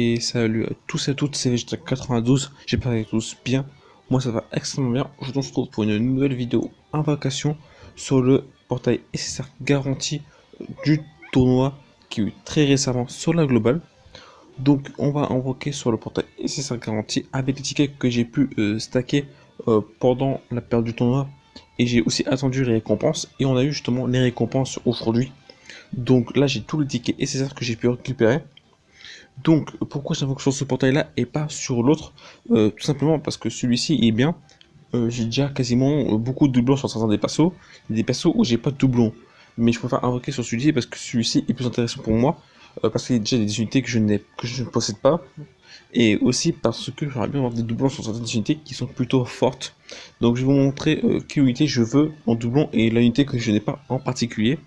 Et salut à tous et à toutes, c'est Vegeta 92, j'espère que vous allez tous bien. Moi ça va extrêmement bien. Je vous retrouve pour une nouvelle vidéo invocation sur le portail SSR garanti du tournoi qui a eu très récemment sur la globale. Donc on va invoquer sur le portail SSR garanti avec les tickets que j'ai pu stacker pendant la période du tournoi. Et j'ai aussi attendu les récompenses et on a eu justement les récompenses aujourd'hui. Donc là j'ai tous les tickets SSR que j'ai pu récupérer. Donc, pourquoi j'invoque sur ce portail-là et pas sur l'autre? Tout simplement parce que celui-ci est bien. J'ai déjà quasiment beaucoup de doublons sur certains des persos. Il y a des persos où j'ai pas de doublons. Mais je préfère invoquer sur celui-ci parce que celui-ci est plus intéressant pour moi. Parce qu'il y a déjà des unités que je ne possède pas. Et aussi parce que j'aimerais bien avoir des doublons sur certaines unités qui sont plutôt fortes. Donc je vais vous montrer quelle unité je veux en doublon et l'unité que je n'ai pas en particulier.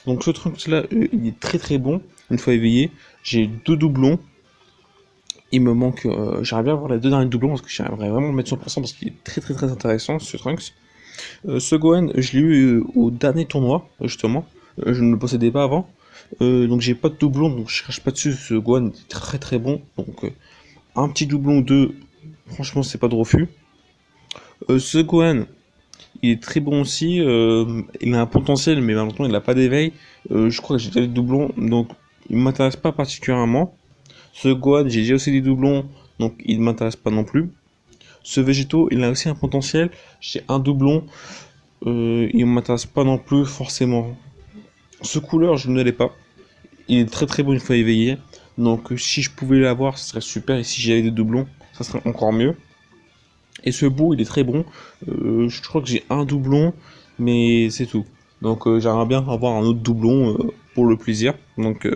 Donc ce truc là, il est très très bon. Une fois éveillé, j'ai deux doublons. Il me manque, j'aimerais bien avoir les deux derniers doublons parce que j'aimerais vraiment le mettre 100% parce qu'il est très très très intéressant ce Trunks. Ce Gohan, je l'ai eu au dernier tournoi justement. Je ne le possédais pas avant. Donc j'ai pas de doublon, donc je crache pas dessus. Ce Gohan est très très bon. Donc un petit doublon ou deux, franchement c'est pas de refus. Ce Gohan, il est très bon aussi. Il a un potentiel, mais malheureusement il n'a pas d'éveil. Je crois que j'ai déjà des doublons, donc il m'intéresse pas particulièrement. Ce Gohan, j'ai déjà aussi des doublons, donc il ne m'intéresse pas non plus. Ce Végéto, il a aussi un potentiel. J'ai un doublon, il ne m'intéresse pas non plus forcément. Ce couleur, je ne l'ai pas. Il est très très bon une fois éveillé. Donc si je pouvais l'avoir, ce serait super. Et si j'avais des doublons, ça serait encore mieux. Et ce bout, il est très bon. Je crois que j'ai un doublon, mais c'est tout. Donc j'aimerais bien avoir un autre doublon pour le plaisir. Donc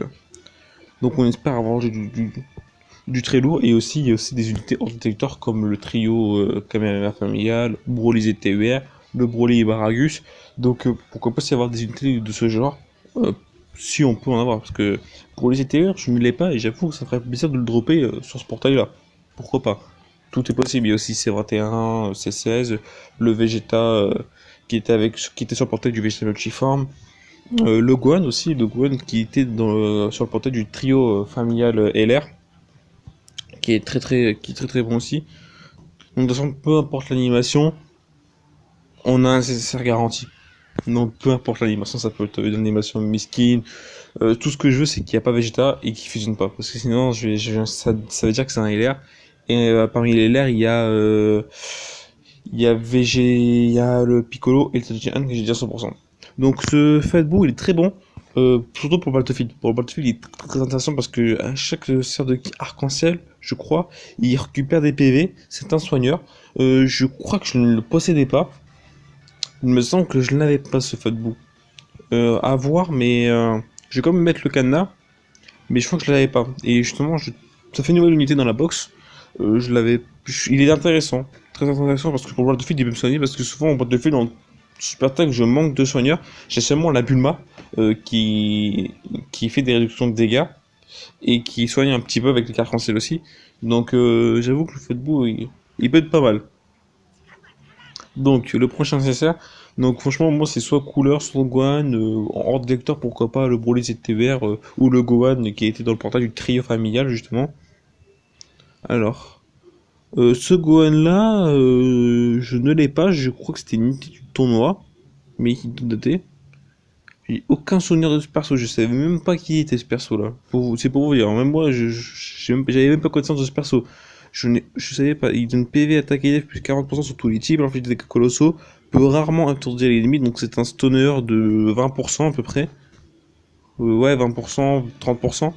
on espère avoir du très lourd. Et aussi, il y a aussi des unités hors détecteur comme le trio Kamehameha Familial, Broly ZTUR, le Broly Baragus. Donc pourquoi pas s'y avoir des unités de ce genre si on peut en avoir. Parce que pour les ZTUR, je ne l'ai pas et j'avoue que ça ferait plaisir de le dropper sur ce portail-là. Pourquoi pas? Tout est possible. Il y a aussi C21, C16, le Vegeta qui était sur le portail du Vegeta Multiform. Le Gohan aussi, le Gohan qui était sur le portail du trio familial LR, qui est très très bon aussi. Donc de toute façon, peu importe l'animation, on a un nécessaire garanti. Donc peu importe l'animation, ça peut être une animation miskin. Tout ce que je veux, c'est qu'il n'y a pas Vegeta et qu'il fusionne pas. Parce que sinon, ça veut dire que c'est un LR. Et parmi les LR, il y a il y a le Piccolo et le Tenshinhan que j'ai déjà 100%. Donc ce Fatboo, il est très bon. Surtout pour le Battlefield. Pour le Battlefield, il est très, très intéressant parce que à chaque sorte de ki arc-en-ciel, je crois, il récupère des PV. C'est un soigneur. Je crois que je ne le possédais pas. Il me semble que je n'avais pas ce Fatboo. À voir, mais je vais quand même mettre le cadenas. Mais je crois que je l'avais pas. Et justement, ça fait une nouvelle unité dans la box. Je l'avais. Il est intéressant. Très intéressant parce que pour le Battlefield, il peut me soigner. Parce que souvent, en Battlefield, en Super Tag, je manque de soigneurs. J'ai seulement la Bulma qui fait des réductions de dégâts et qui soigne un petit peu avec les cartes en ciel aussi. Donc, j'avoue que le Fatboo, il peut être pas mal. Donc, le prochain nécessaire. Donc, franchement, moi, c'est soit couleur, soit Gohan, en hors de lecteur, pourquoi pas le Broly ZTVR, ou le Gohan qui a été dans le portail du trio familial, justement. Alors, ce Gohan-là, je ne l'ai pas, je crois que c'était une unité du tournoi, mais il est daté. J'ai aucun souvenir de ce perso, je savais même pas qui était ce perso-là. C'est pour vous dire, même moi, j'avais même pas connaissance de ce perso. Je savais pas, il donne PV, attaque élève plus 40% sur tous les types, alors que les dégâts colossaux peut rarement étourdir les limites, donc c'est un stoner de 20% à peu près. Ouais, 20%, 30%.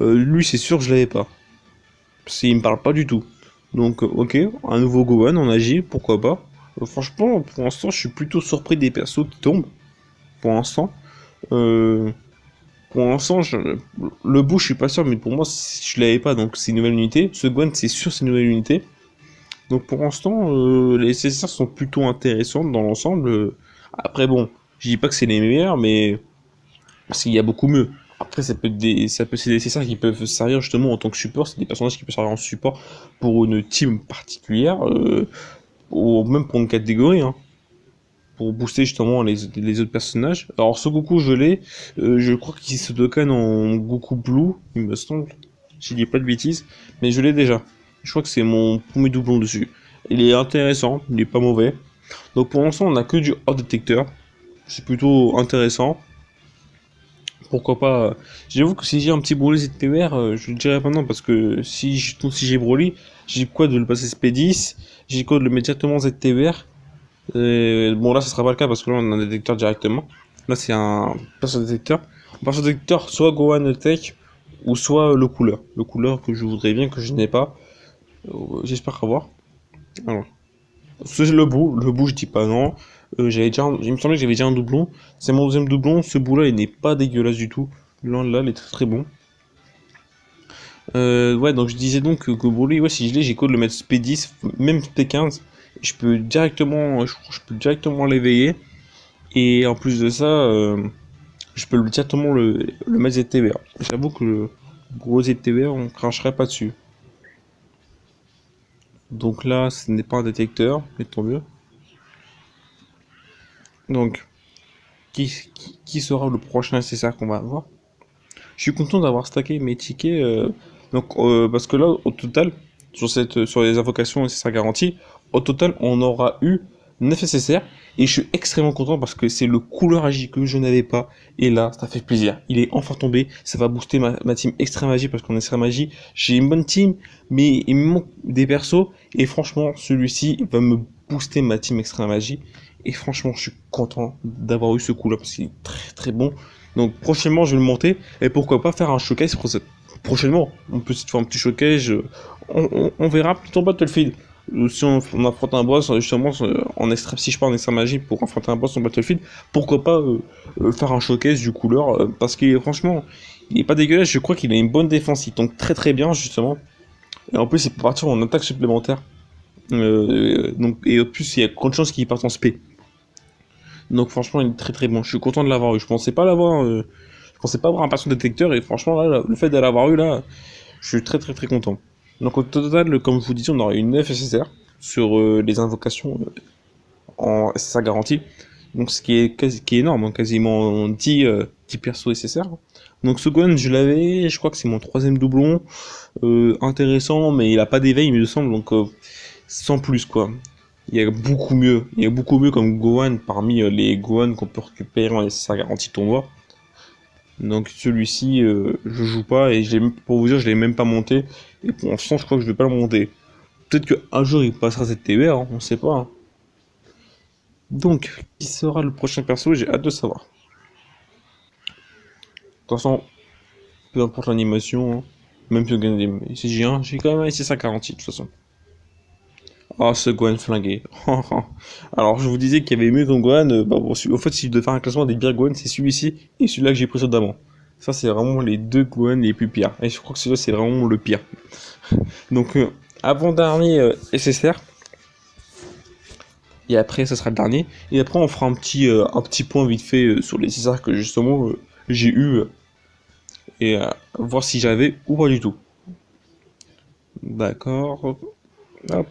Lui, c'est sûr que je l'avais pas. Parce qu'il me parle pas du tout. Donc, ok, un nouveau Gohan en agile, pourquoi pas. Franchement, pour l'instant, je suis plutôt surpris des persos qui tombent. Pour l'instant. Euh, pour l'instant, le bout, je suis pas sûr, mais pour moi, je l'avais pas, donc c'est une nouvelle unité. Ce Gohan, c'est sûr, c'est une nouvelle unité. Donc pour l'instant, les SSR sont plutôt intéressantes dans l'ensemble. Après bon, je dis pas que c'est les meilleurs, mais parce qu'il y a beaucoup mieux. Après c'est des SSR qui peuvent servir justement en tant que support, c'est des personnages qui peuvent servir en support pour une team particulière, ou même pour une catégorie, hein, pour booster justement les autres personnages. Alors ce Goku je l'ai, je crois qu'il se Dokkan en Goku Blue, il me semble. je dis pas de bêtises, mais je l'ai déjà. Je crois que c'est mon premier doublon dessus. Il est intéressant, il est pas mauvais. Donc pour l'instant, on a que du hors détecteur. C'est plutôt intéressant. Pourquoi pas. J'avoue que si j'ai un petit Broly ZTR, je le dirais pas non, parce que si j'ai Broly, j'ai quoi de le passer SP10, j'ai quoi de le mettre directement ZTR. Bon, là, ce sera pas le cas parce que là, on a un détecteur directement. Là, c'est un perso détecteur. Un perso détecteur, soit Gohan Tech, ou soit le couleur. Le couleur que je voudrais bien, que je n'ai pas. J'espère avoir. Alors, c'est le bout, je dis pas non. Il me semblait que j'avais déjà un doublon. C'est mon deuxième doublon. Ce bout-là, il n'est pas dégueulasse du tout. Là, il est très très bon. Ouais, donc je disais donc que Broly, ouais, si je l'ai, j'ai quoi de le mettre SP10, même SP15. Je peux directement l'éveiller. Et en plus de ça, je peux directement le mettre ZTVR. J'avoue que le gros ZTVR, on cracherait pas dessus. Donc là, ce n'est pas un détecteur, mais tant mieux. Donc, qui sera le prochain SSR qu'on va avoir? Je suis content d'avoir stacké mes tickets. Parce que là, au total, sur les invocations SSR garanties, au total, on aura eu 9 SSR. Et je suis extrêmement content parce que c'est le couleur agi que je n'avais pas. Et là, ça fait plaisir. Il est enfin tombé. Ça va booster ma team extra magie parce qu'en extra magie, j'ai une bonne team, mais il me manque des persos. Et franchement, celui-ci va me booster ma team extra magie. Et franchement, je suis content d'avoir eu ce coup-là parce qu'il est très très bon. Donc prochainement, je vais le monter. Et pourquoi pas faire un showcase prochainement. On peut se faire un petit showcase. On verra plutôt en Battlefield. Si on affronte un boss, justement, si je pars en extra magie pour affronter un boss en Battlefield, pourquoi pas faire un showcase du couleur parce que franchement, il est pas dégueulasse. Je crois qu'il a une bonne défense. Il tombe très très bien, justement. Et en plus, il peut partir en attaque supplémentaire. Et en plus, il y a grande chance qu'il parte en spé. Donc franchement, il est très très bon. Je suis content de l'avoir eu. Je pensais pas avoir un patient détecteur et franchement, là, le fait de l'avoir eu là, je suis très très très content. Donc au total, comme je vous disais, on aura une 9 SSR sur les invocations en SSR garantie. Donc ce qui est énorme, hein, quasiment 10 persos SSR. Donc ce Gohan, je l'avais, je crois que c'est mon troisième doublon. Intéressant, mais il a pas d'éveil, il me semble, donc sans plus quoi. Il y a beaucoup mieux comme Gohan parmi les Gohan qu'on peut récupérer en SSR garantie tournoi. Donc celui-ci, je joue pas et pour vous dire, je l'ai même pas monté. Et pour l'instant, je crois que je vais pas le monter. Peut-être qu'un jour il passera cette TBR, hein, on sait pas. Hein. Donc, qui sera le prochain perso? J'ai hâte de savoir. De toute façon, peu importe l'animation, hein, même si on gagne des CG1, j'ai quand même essayé ça garantie de toute façon. Ah, ce Gohan flingué. Alors, je vous disais qu'il y avait mieux qu'un Gohan. En fait, si je devais faire un classement des pires Gohan, c'est celui-ci et celui-là que j'ai précédemment. Ça, c'est vraiment les deux Gohan les plus pires. Et je crois que celui-là, c'est vraiment le pire. Donc, avant-dernier SSR. Et après, ça sera le dernier. Et après, on fera un petit point vite fait sur les SSR que justement j'ai eu. Et voir si j'avais ou pas du tout. D'accord. Hop.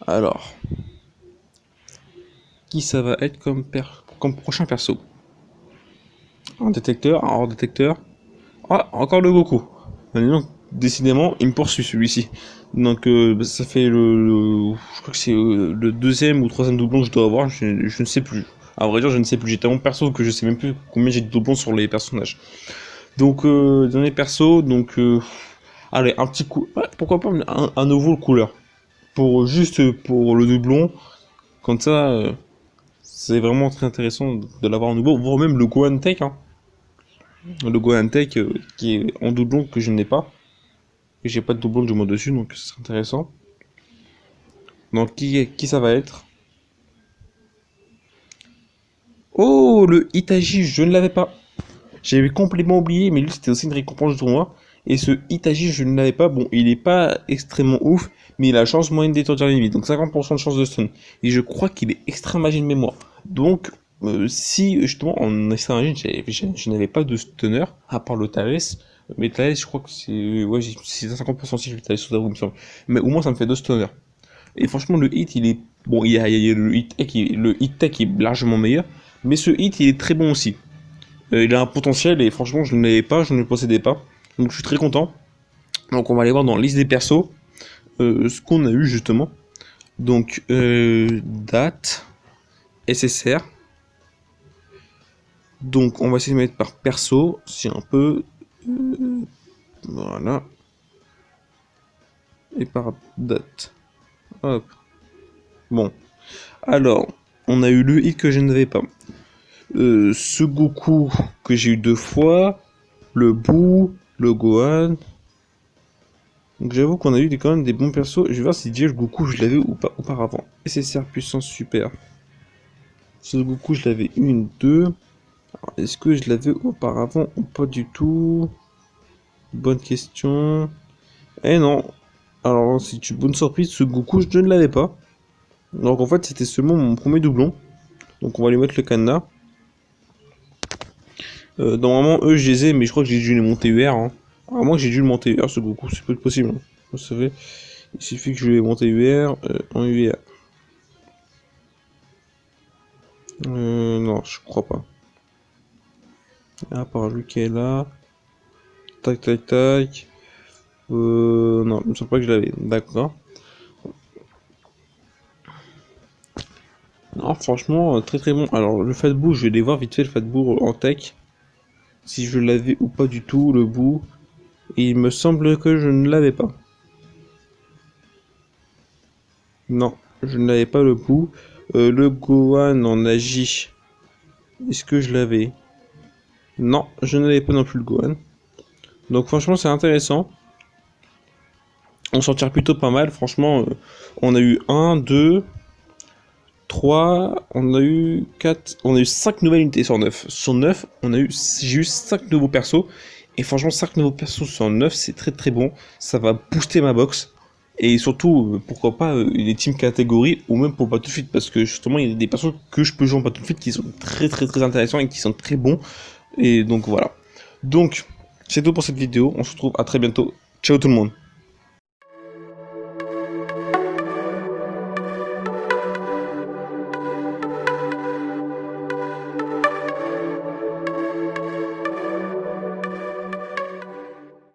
Alors, qui ça va être comme prochain perso? Un détecteur, un hors détecteur. Ah, encore le Goku. Donc, décidément, il me poursuit celui-ci. Donc, ça fait je crois que c'est le deuxième ou troisième doublon que je dois avoir. Je ne sais plus. À vrai dire, je ne sais plus. J'ai tellement perso que je sais même plus combien j'ai de doublons sur les personnages. Donc, dernier perso. Donc, allez, un petit coup. Ouais, pourquoi pas un nouveau couleur. Juste pour le doublon. Comme ça, c'est vraiment très intéressant de l'avoir en nouveau. Voire même le Gohan Tech. Hein. Le Gohan Tech qui est en doublon que je n'ai pas. Et j'ai pas de doublon du moins dessus, donc c'est intéressant. Donc qui ça va être? Oh, le Itachi, je ne l'avais pas. J'avais complètement oublié, mais lui c'était aussi une récompense du tournoi. Et ce Itachi, je ne l'avais pas. Bon, il est pas extrêmement ouf, mais il a la chance moyenne d'étourdir l'ennemi. Donc 50% de chance de stun. Et je crois qu'il est extra magie de mémoire. Donc, si justement en extra magie, je n'avais pas de stunner, à part le Thalès. Mais Thalès, je crois que c'est. Ouais, c'est 50% si je le Thalès Sodaru, il me semble. Mais au moins, ça me fait 2 stunners. Et franchement, le hit, il est. Bon, il y a le hit tech qui est largement meilleur. Mais ce hit, il est très bon aussi. Il a un potentiel et franchement je ne l'avais pas, je ne le possédais pas. Donc je suis très content. Donc on va aller voir dans la liste des persos ce qu'on a eu justement. Donc date, SSR. Donc on va essayer de mettre par perso, c'est un peu... voilà. Et par date. Hop. Bon. Alors, on a eu le I que je n'avais pas. Ce Goku que j'ai eu 2 fois. Le Boo, le Gohan. Donc j'avoue qu'on a eu quand même des bons persos. Je vais voir si déjà le Goku je l'avais ou pas auparavant. SSR puissance super. Ce Goku je l'avais une, deux. Est-ce que je l'avais auparavant ou pas du tout? Bonne question. Eh non. Alors c'est une bonne surprise, ce Goku je ne l'avais pas. Donc en fait c'était seulement mon premier doublon. Donc on va lui mettre le cadenas. Normalement eux je les ai mais je crois que j'ai dû les monter UR. Hein. Alors moi j'ai dû le monter UR ce Goku, c'est peut être possible. Hein. Vous savez, il suffit que je les monte UR en UR. Non je crois pas. À part lui qui est là. Tac tac tac. Non, je ne sais pas que je l'avais. D'accord. Non, franchement, très très bon. Alors, le Fatboo, je vais aller voir vite fait le Fatboo en tech. Si je l'avais ou pas du tout, le bout. Et il me semble que je ne l'avais pas. Non, je ne l'avais pas le bout. Le Gohan en Agi. Est-ce que je l'avais? Non, je n'avais pas non plus le Gohan. Donc franchement, c'est intéressant. On s'en tire plutôt pas mal. Franchement, on a eu 1, 2, 3, on a eu 4, on a eu 5 nouvelles unités sur 9. Sur 9, j'ai eu 5 nouveaux persos. Et franchement, 5 nouveaux persos sur 9, c'est très très bon. Ça va booster ma box. Et surtout, pourquoi pas les team catégories ou même pour Battlefield. Parce que justement, il y a des persos que je peux jouer en Battlefield qui sont très très très intéressants et qui sont très bons. Et donc voilà. Donc, c'est tout pour cette vidéo. On se retrouve à très bientôt. Ciao tout le monde.